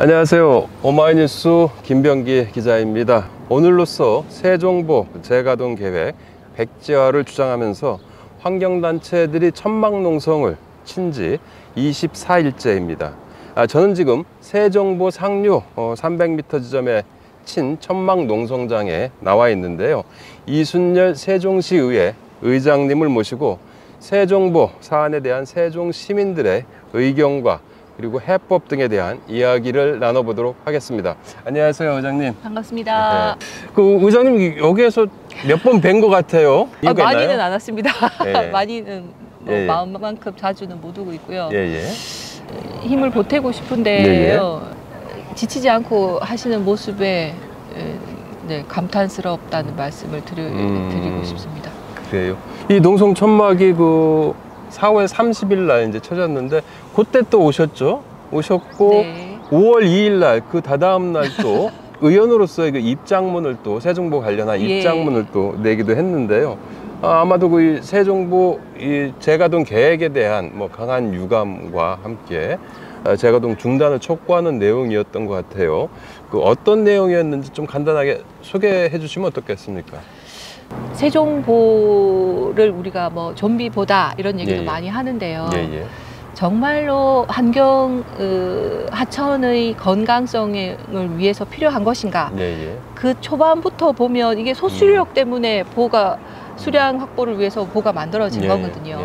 안녕하세요. 오마이뉴스 김병기 기자입니다. 오늘로써 세종보 재가동 계획 백지화를 주장하면서 환경단체들이 천막농성을 친 지 24일째입니다. 저는 지금 세종보 상류 300m 지점에 친 천막농성장에 나와 있는데요. 이순열 세종시의회 의장님을 모시고 세종보 사안에 대한 세종 시민들의 의견과 그리고 해법 등에 대한 이야기를 나눠보도록 하겠습니다. 안녕하세요, 의장님. 반갑습니다. 네. 그 의장님 여기에서 몇 번 뵌 것 같아요. 이유가 많이는 있나요? 안 왔습니다. 예. 많이는 뭐 예. 마음만큼 자주는 못 오고 있고요. 예. 힘을 보태고 싶은데요. 지치지 않고 하시는 모습에 네, 감탄스럽다는 말씀을 드리고 싶습니다. 그래요. 이 농성 천막이 그 4월 30일 날 이제 쳐졌는데 그때 또 오셨고 네. 5월 2일 날 그 다다음 날 또 의원으로서의 그 입장문을 또 세종보 관련한 예. 입장문을 또 내기도 했는데요. 아마도 그 세종보 이 재가동 계획에 대한 뭐 강한 유감과 함께 재가동 중단을 촉구하는 내용이었던 것 같아요. 그 어떤 내용이었는지 좀 간단하게 소개해 주시면 어떻겠습니까? 세종보를 우리가 뭐 좀비보다 이런 얘기도 예. 많이 하는데요. 예. 정말로 환경 하천의 건강성을 위해서 필요한 것인가? 예. 그 초반부터 보면 이게 소수력 때문에 보가 수량 확보를 위해서 보가 만들어진 거거든요.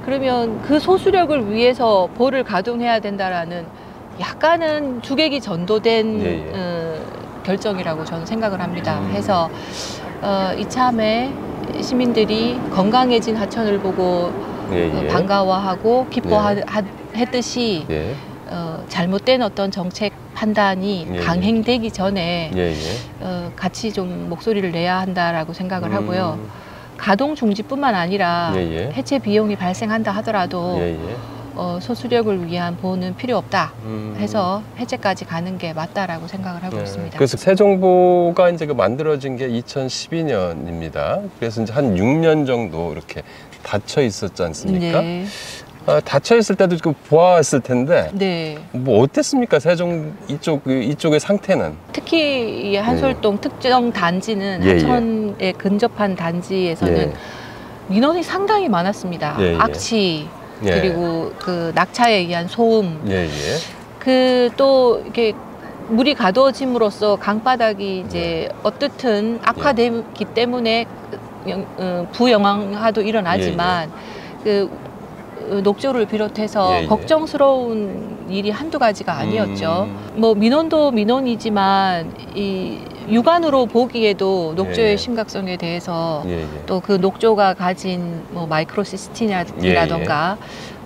그러면 그 소수력을 위해서 보를 가동해야 된다라는 약간은 주객이 전도된 결정이라고 저는 생각을 합니다. 해서 이참에 시민들이 건강해진 하천을 보고 반가워하고 기뻐했듯이 잘못된 어떤 정책 판단이 강행되기 전에 같이 좀 목소리를 내야 한다라고 생각을 하고요. 가동 중지뿐만 아니라 해체 비용이 발생한다 하더라도 소수력을 위한 보호는 필요 없다 해서 해체까지 가는 게 맞다라고 생각을 하고 있습니다. 그래서 세종보가 이제 그 만들어진 게 2012년입니다. 그래서 이제 한 6년 정도 이렇게 닫혀 있었지 않습니까? 네. 닫혀 있을 때도 그 보았을 텐데 네. 뭐 어땠습니까? 세종 이쪽의 상태는? 특히 이 한솔동 특정 단지는 하천에 근접한 단지에서는 민원이 상당히 많았습니다. 악취 그리고 그 낙차에 의한 소음, 그 또 이렇게 물이 가두어짐으로써 강바닥이 이제 어떻든 악화되기 때문에 부영향도 일어나지만 그 녹조를 비롯해서 걱정스러운 일이 한두 가지가 아니었죠. 뭐 민원도 민원이지만 이 육안으로 보기에도 녹조의 심각성에 대해서 또 그 녹조가 가진 뭐 마이크로시스틴이라던가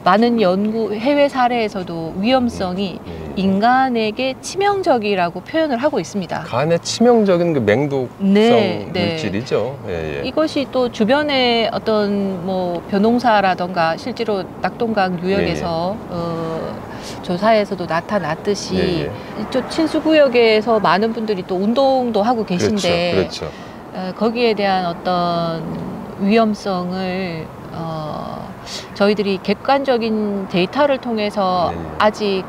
많은 연구 해외 사례에서도 위험성이 인간에게 치명적이라고 표현을 하고 있습니다. 간에 치명적인 그 맹독성 물질이죠. 이것이 또 주변에 어떤 뭐 벼농사라던가 실제로 낙동강 유역에서 조사에서도 나타났듯이 이쪽 친수구역에서 많은 분들이 또 운동도 하고 계신데 거기에 대한 어떤 위험성을 저희들이 객관적인 데이터를 통해서 아직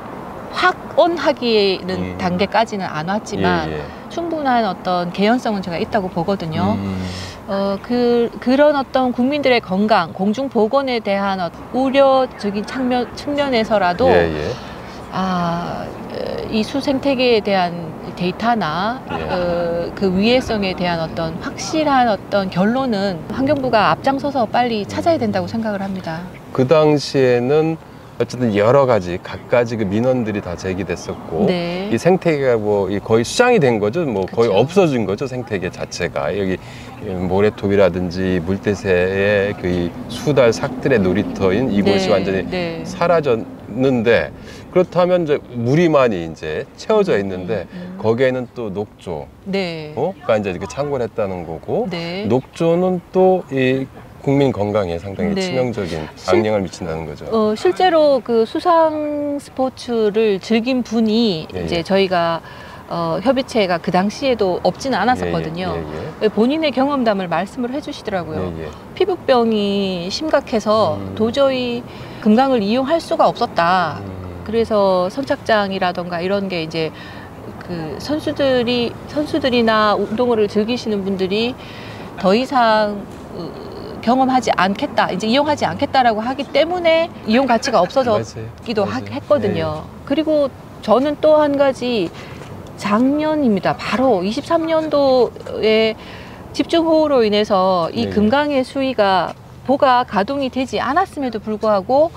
확언하기에는 단계까지는 안 왔지만 충분한 어떤 개연성은 제가 있다고 보거든요. 그런 어떤 국민들의 건강, 공중보건에 대한 우려적인 측면에서라도 이 수생태계에 대한 데이터나 그 위해성에 대한 어떤 확실한 어떤 결론은 환경부가 앞장서서 빨리 찾아야 된다고 생각을 합니다. 그 당시에는 어쨌든 여러 가지 각가지 그 민원들이 다 제기됐었고 이 생태계가 뭐 거의 수장이 된 거죠. 뭐 거의 없어진 거죠. 생태계 자체가 여기 모래톱이라든지 물대새의 그 수달 삭들의 놀이터인 이곳이 완전히 사라졌는데 그렇다면 이제 무리만이 이제 채워져 있는데 거기에는 또 녹조가 이제 이렇게 창궐 했다는 거고 녹조는 또 이 국민 건강에 상당히 치명적인 악영향을 미친다는 거죠. 실제로 그 수상 스포츠를 즐긴 분이 이제 저희가 협의체가 그 당시에도 없지는 않았었거든요. 본인의 경험담을 말씀을 해주시더라고요. 피부병이 심각해서 도저히 금강을 이용할 수가 없었다. 그래서 선착장이라던가 이런 게 이제 그 선수들이나 운동을 즐기시는 분들이 더 이상 경험하지 않겠다, 이제 이용하지 않겠다라고 하기 때문에 이용 가치가 없어졌기도 했거든요. 네. 그리고 저는 또 한 가지 작년입니다. 바로 23년도에 집중호우로 인해서 이 금강의 수위가 보가 가동이 되지 않았음에도 불구하고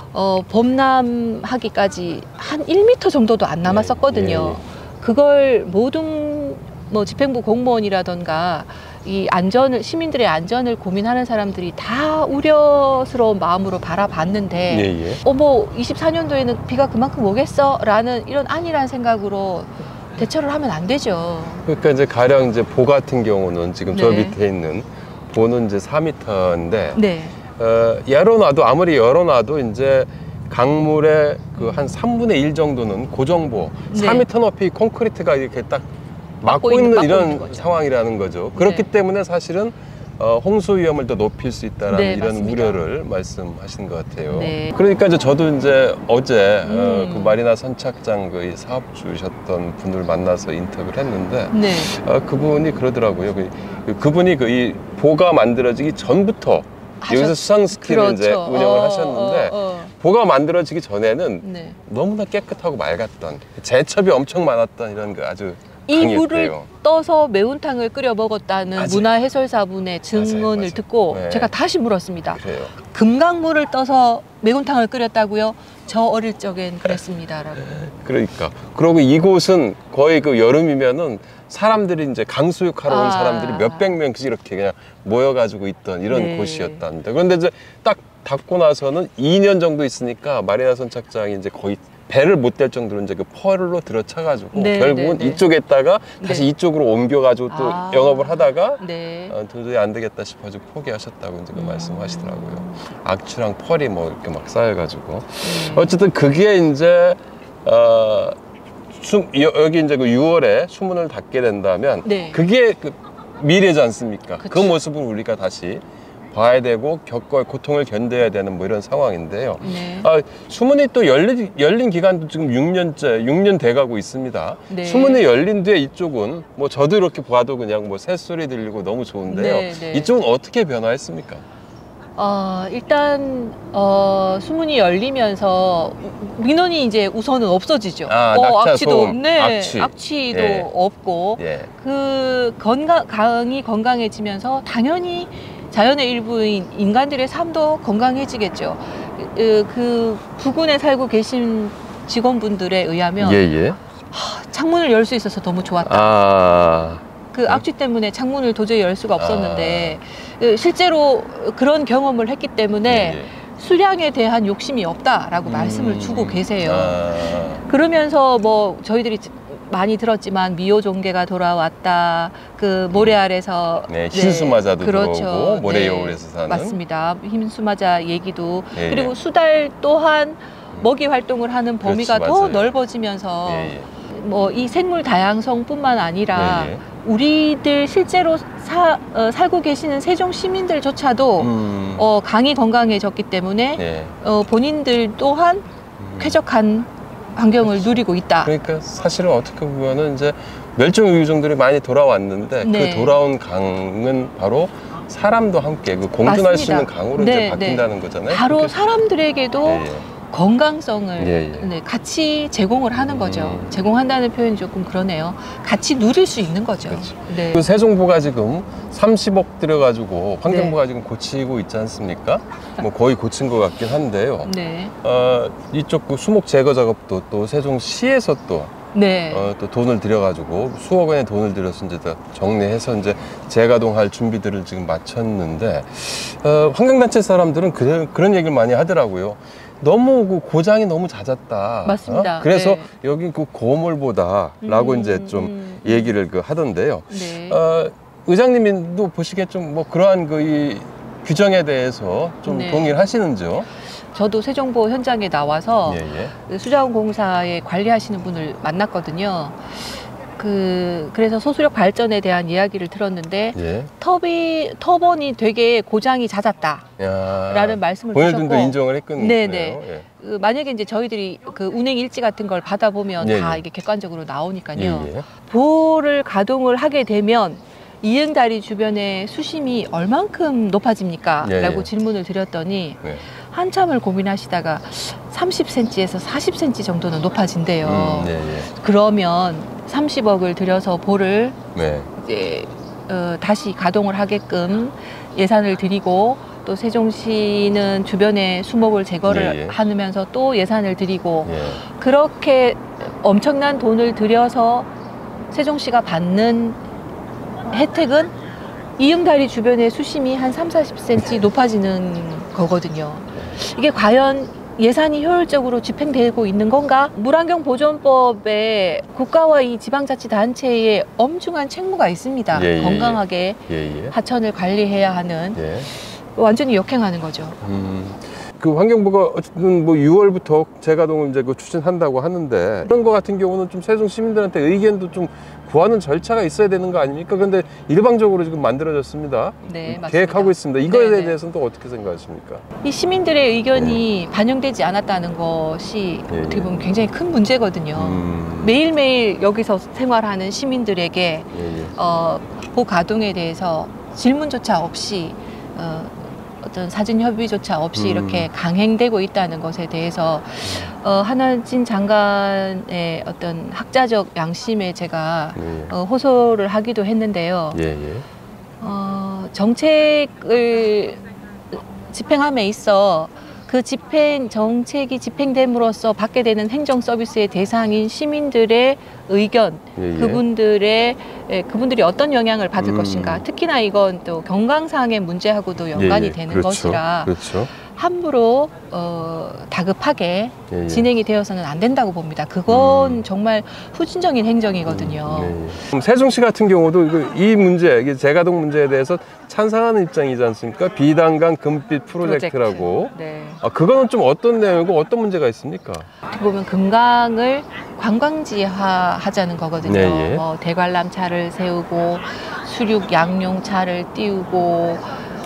범람하기까지 한 1m 정도도 안 남았었거든요. 그걸 모든 뭐 집행부 공무원이라던가 이 안전을, 시민들의 안전을 고민하는 사람들이 다 우려스러운 마음으로 바라봤는데 뭐 24년도에는 비가 그만큼 오겠어? 라는 이런 안일한 생각으로 대처를 하면 안 되죠. 그러니까 이제 가령 이제 보 같은 경우는 지금 저 밑에 있는 보는 이제 4m인데 열어놔도 아무리 열어놔도 이제 강물의 그 한 3분의 1 정도는 고정보 4m 높이 콘크리트가 이렇게 딱 막고 있는 이런 상황이라는 거죠. 그렇기 때문에 사실은 홍수 위험을 더 높일 수 있다라는 이런 맞습니다. 우려를 말씀하신 것 같아요. 그러니까 이제 저도 이제 어제 그 마리나 선착장 그 사업주셨던 분을 만나서 인터뷰를 했는데 그분이 그러더라고요. 그분이 그 이 보가 만들어지기 전부터 여기서 수상스키를 이제 운영을 하셨는데 보가 만들어지기 전에는 너무나 깨끗하고 맑았던 제첩이 엄청 많았던 이런 그 아주 이 물을 떠서 매운탕을 끓여 먹었다는 문화해설사분의 증언을 듣고 제가 다시 물었습니다. 그래요. 금강물을 떠서 매운탕을 끓였다고요? 저 어릴 적엔 그랬습니다라고. 그러니까. 그리고 이곳은 거의 그 여름이면은 사람들이 이제 강수육하러 온 사람들이 몇백 명씩 이렇게 그냥 모여가지고 있던 이런 곳이었답니다. 그런데 이제 딱 닫고 나서는 2년 정도 있으니까 마리나 선착장이 이제 거의 배를 못 댈 정도로 이제 그 펄로 들어차가지고 결국은 이쪽에다가 다시 이쪽으로 옮겨가지고 또 영업을 하다가 도저히 안 되겠다 싶어서 포기하셨다고 이제 그 말씀하시더라고요. 악취랑 펄이 뭐 이렇게 막 쌓여가지고 어쨌든 그게 이제 여기 이제 그 6월에 수문을 닫게 된다면 그게 그 미래지 않습니까? 그 모습을 우리가 다시 봐야 되고 겪어야 고통을 견뎌야 되는 뭐 이런 상황인데요. 수문이 또 열린 기간도 지금 6년 돼가고 있습니다. 수문이 열린 뒤에 이쪽은 뭐 저도 이렇게 봐도 그냥 뭐 새소리 들리고 너무 좋은데요. 이쪽은 어떻게 변화했습니까? 일단 수문이 열리면서 민원이 이제 우선은 없어지죠. 낙차, 악취도 소음, 악취도 없고 그 강이 건강해지면서 당연히 자연의 일부인 인간들의 삶도 건강해지겠죠. 그 부근에 살고 계신 직원분들에 의하면 창문을 열 수 있어서 너무 좋았다. 그 악취 때문에 창문을 도저히 열 수가 없었는데 실제로 그런 경험을 했기 때문에 수량에 대한 욕심이 없다라고 말씀을 주고 계세요. 그러면서 뭐 저희들이 많이 들었지만 미오종개가 돌아왔다. 그 모래 아래서 흰수마자도 들어오고 모래 여울에서 사는 맞습니다. 흰수마자 얘기도 그리고 수달 또한 먹이 활동을 하는 범위가 더 넓어지면서 뭐 이 생물 다양성뿐만 아니라 우리들 실제로 살고 계시는 세종 시민들조차도 강이 건강해졌기 때문에 본인들 또한 쾌적한 환경을 누리고 있다. 그러니까 사실은 어떻게 보면은 이제 멸종위기종들이 많이 돌아왔는데 그 돌아온 강은 바로 사람도 함께 그 공존할 수 있는 강으로 이제 바뀐다는 거잖아요. 바로 사람들에도 건강성을 같이 제공을 하는 거죠. 제공한다는 표현이 조금 그러네요. 같이 누릴 수 있는 거죠. 그 세종보가 지금 30억 들여가지고 환경부가 지금 고치고 있지 않습니까? 뭐 거의 고친 것 같긴 한데요. 이쪽 그 수목 제거 작업도 또 세종시에서 또 또 돈을 들여가지고 수억 원의 돈을 들여서 이제 정리해서 이제 재가동할 준비들을 지금 마쳤는데 환경단체 사람들은 그런 얘기를 많이 하더라고요. 너무 그 고장이 너무 잦았다. 맞습니다. 그래서 여기 그 고물보다라고 이제 좀 얘기를 그 하던데요. 의장님도 보시기에 좀 뭐 그러한 그 이 규정에 대해서 좀 동의를 하시는지요? 저도 세종보 현장에 나와서 수자원공사에 관리하시는 분을 만났거든요. 그래서 소수력 발전에 대한 이야기를 들었는데 예. 터번이 되게 고장이 잦았다라는 말씀을 주셨고, 본인들도 인정을 했군요. 네네. 예. 만약에 이제 저희들이 그 운행 일지 같은 걸 받아보면 예, 다 예. 이게 객관적으로 나오니까요. 예, 예. 보호를 가동을 하게 되면 이응다리 주변의 수심이 얼만큼 높아집니까? 예, 라고 예. 질문을 드렸더니 네. 한참을 고민하시다가 30cm에서 40cm 정도는 높아진대요. 예, 예. 그러면 30억을 들여서 볼을 네. 이제 다시 가동을 하게끔 예산을 드리고, 또 세종시는 주변에 수목을 제거를 예, 예. 하면서 또 예산을 드리고, 예. 그렇게 엄청난 돈을 들여서 세종시가 받는 혜택은 이응다리 주변의 수심이 한 30-40cm 높아지는 거거든요. 이게 과연 예산이 효율적으로 집행되고 있는 건가? 물환경 보존법에 국가와 이 지방자치단체의 엄중한 책무가 있습니다. 예, 예, 건강하게 예, 예. 하천을 관리해야 하는, 예. 완전히 역행하는 거죠. 그 환경부가 어쨌든 뭐 6월부터 재가동을 이제 추진한다고 하는데, 그런 거 같은 경우는 좀 세종 시민들한테 의견도 좀 구하는 절차가 있어야 되는 거 아닙니까? 근데 일방적으로 지금 만들어졌습니다. 네, 맞습니다. 계획하고 있습니다. 이거에 네네. 대해서는 또 어떻게 생각하십니까? 이 시민들의 의견이 반영되지 않았다는 것이 예, 예. 어떻게 보면 굉장히 큰 문제거든요. 매일매일 여기서 생활하는 시민들에게 예, 예. 보가동에 대해서 질문조차 없이 어떤 사전 협의조차 없이 이렇게 강행되고 있다는 것에 대해서 한화진 장관의 어떤 학자적 양심에 제가 예. 호소를 하기도 했는데요. 예, 예. 정책을 집행함에 있어 그 정책이 집행됨으로써 받게 되는 행정 서비스의 대상인 시민들의 의견, 예, 예. 그분들이 어떤 영향을 받을 것인가. 특히나 이건 또 건강상의 문제하고도 연관이 예, 예. 되는 그렇죠. 것이라 그렇죠. 함부로 다급하게 예, 예. 진행이 되어서는 안 된다고 봅니다. 그건 정말 후진적인 행정이거든요. 네. 그럼 세종시 같은 경우도 이 문제, 이게 재가동 문제에 대해서 찬성하는 입장이지 않습니까? 비단강 금빛 프로젝트라고. 네. 그거는 좀 어떤 내용이고 어떤 문제가 있습니까? 어떻게 보면 금강을 관광지화 하자는 거거든요. 네, 예. 뭐 대관람차를 세우고 수륙 양용차를 띄우고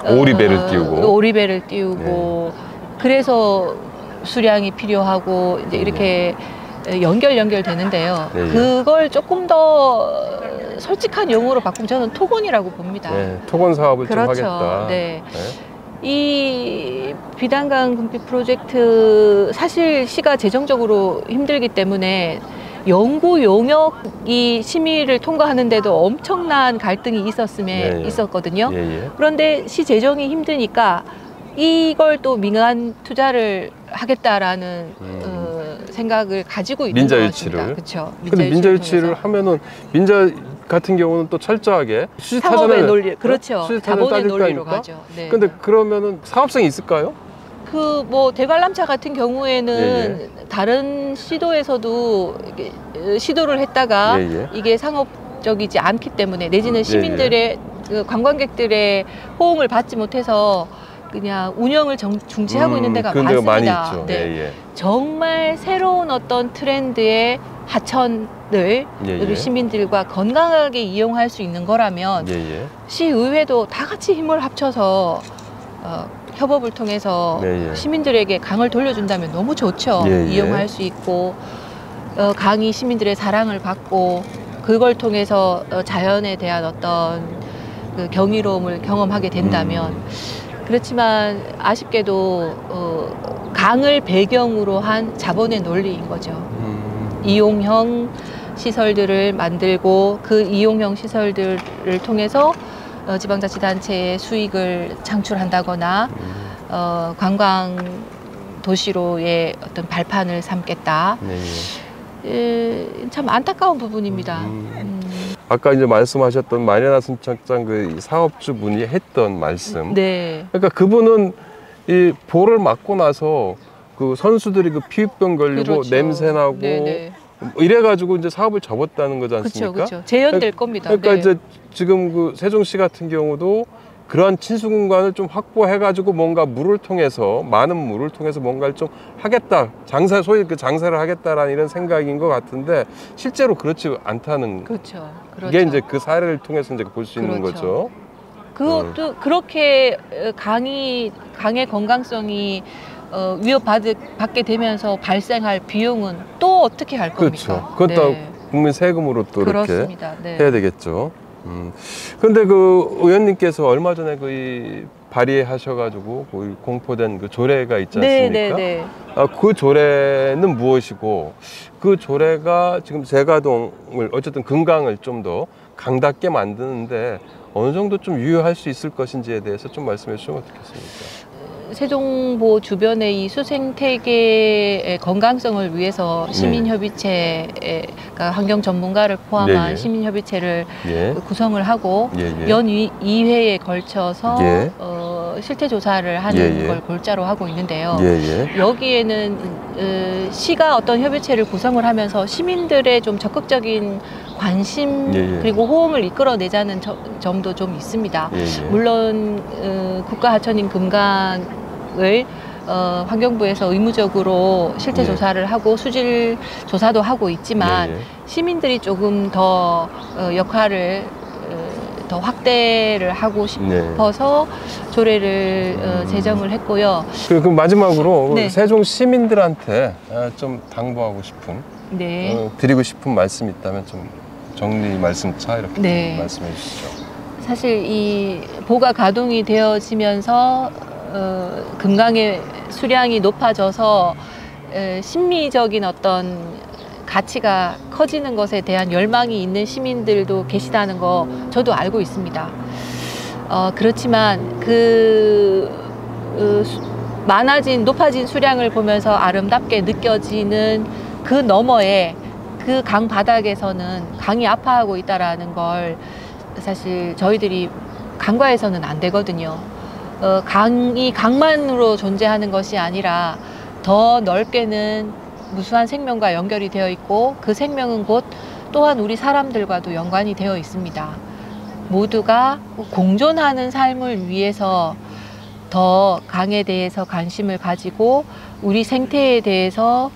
오리배를 띄우고 그래서 수량이 필요하고 이제 이렇게 연결되는데요. 네, 예. 그걸 조금 더 솔직한 용어로 바꾸면 저는 토건이라고 봅니다. 네, 토건 사업을 그렇죠. 좀 하겠다. 네. 네. 이 비단강 금빛 프로젝트 사실 시가 재정적으로 힘들기 때문에 연구 용역이 심의를 통과하는데도 엄청난 갈등이 있었거든요. 예, 예. 그런데 시 재정이 힘드니까 이걸 또 민간 투자를 하겠다라는 생각을 가지고 있는 것입니다. 그렇죠. 근데 민자유치를 하면은 민자 같은 경우는 또 철저하게 사업의 논리, 그렇죠. 수지타산을 자본의 논리로 따질까? 가죠. 네. 근데 그러면은 사업성이 있을까요? 그 뭐 대관람차 같은 경우에는 예, 다른 시도에서도 시도를 했다가 이게 상업적이지 않기 때문에 내지는 시민들의 그 관광객들의 호응을 받지 못해서 그냥 운영을 중지하고 있는 데가 많습니다. 많이 있죠. 네. 정말 새로운 어떤 트렌드의 하천을 우리 시민들과 건강하게 이용할 수 있는 거라면 시의회도 다 같이 힘을 합쳐서 협업을 통해서 시민들에게 강을 돌려준다면 너무 좋죠. 이용할 수 있고 강이 시민들의 사랑을 받고 그걸 통해서 자연에 대한 어떤 그 경이로움을 경험하게 된다면 그렇지만 아쉽게도 강을 배경으로 한 자본의 논리인 거죠. 이용형 시설들을 만들고 그 이용형 시설들을 통해서 지방자치단체의 수익을 창출한다거나 관광 도시로의 어떤 발판을 삼겠다. 참 안타까운 부분입니다. 아까 이제 말씀하셨던 마리아나 순찰장 그 사업주분이 했던 말씀. 그러니까 그분은 이 볼을 맞고 나서 그 선수들이 그 피부병 걸리고 냄새나고 이래가지고 이제 사업을 접었다는 거지 않습니까? 그렇죠. 재현될 겁니다. 그러니까 이제 지금 그 세종시 같은 경우도 그런 친수 공간을 좀 확보해 가지고 뭔가 물을 통해서 많은 물을 통해서 뭔가를 좀 하겠다, 소위 그 장사를 하겠다라는 이런 생각인 것 같은데 실제로 그렇지 않다는. 그렇죠. 이게 이제 그 사례를 통해서 이제 볼 수 있는 거죠. 그것도 그렇게 강의 건강성이 위협받게 되면서 발생할 비용은 또 어떻게 할 겁니까? 그렇죠. 그것도 네. 국민 세금으로 또 그렇습니다. 이렇게 네. 해야 되겠죠. 근데 그 의원님께서 얼마 전에 그 발의하셔가지고 그 공포된 그 조례가 있지 않습니까? 네. 그 조례는 무엇이고 그 조례가 지금 제가동을 어쨌든 금강을 좀 더 강답게 만드는데 어느 정도 좀 유효할 수 있을 것인지에 대해서 좀 말씀해 주시면 어떻겠습니까? 세종보 주변의 이 수생태계의 건강성을 위해서 시민협의체가 환경 전문가를 포함한 예. 시민협의체를 예. 구성을 하고 예. 연 2회에 걸쳐서 예. 실태 조사를 하는 걸 골자로 하고 있는데요. 여기에는 시가 어떤 협의체를 구성을 하면서 시민들의 좀 적극적인 관심 그리고 호응을 이끌어내자는 점도 좀 있습니다. 물론 국가하천인 금강을 환경부에서 의무적으로 실태 조사를 하고 수질 조사도 하고 있지만 시민들이 조금 더 역할을 더 확대를 하고 싶어서 조례를 제정을 했고요. 그 마지막으로 네. 세종 시민들한테 좀 당부하고 싶은, 드리고 싶은 말씀이 있다면 좀 정리 말씀차 이렇게 말씀해 주시죠. 사실 이 보가 가동이 되어지면서 금강의 수량이 높아져서 심미적인 어떤 가치가 커지는 것에 대한 열망이 있는 시민들도 계시다는 거 저도 알고 있습니다. 그렇지만 높아진 수량을 보면서 아름답게 느껴지는 그 너머에 그 강 바닥에서는 강이 아파하고 있다라는 걸 사실 저희들이 간과해서는 안 되거든요. 강이 강만으로 존재하는 것이 아니라 더 넓게는 무수한 생명과 연결이 되어 있고 그 생명은 곧 또한 우리 사람들과도 연관이 되어 있습니다. 모두가 공존하는 삶을 위해서 더 강에 대해서 관심을 가지고 우리 생태에 대해서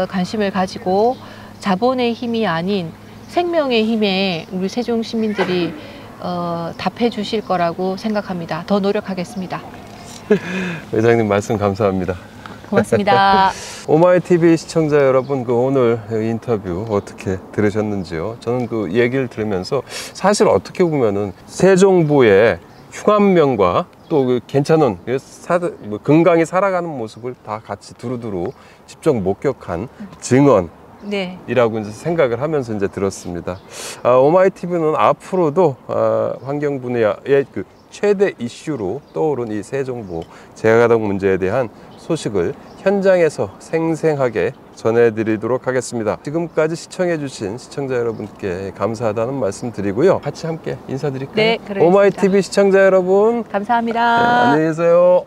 관심을 가지고 자본의 힘이 아닌 생명의 힘에 우리 세종 시민들이 답해 주실 거라고 생각합니다. 더 노력하겠습니다. 회장님 말씀 감사합니다. 고맙습니다. 오마이TV 시청자 여러분, 그 오늘 인터뷰 어떻게 들으셨는지요? 저는 그 얘기를 들으면서 사실 어떻게 보면은 세종보의 흉한면과 또 그 괜찮은 금강이 살아가는 모습을 다 같이 두루두루 직접 목격한 증언. 이라고 이제 생각을 하면서 이제 들었습니다. 오마이TV는 앞으로도 환경 분야의 그 최대 이슈로 떠오른 이 세종보 재가동 문제에 대한 소식을 현장에서 생생하게 전해드리도록 하겠습니다. 지금까지 시청해주신 시청자 여러분께 감사하다는 말씀 드리고요. 같이 함께 인사드릴까요? 네, 그러겠습니다. 오마이TV 시청자 여러분, 감사합니다. 안녕히 계세요.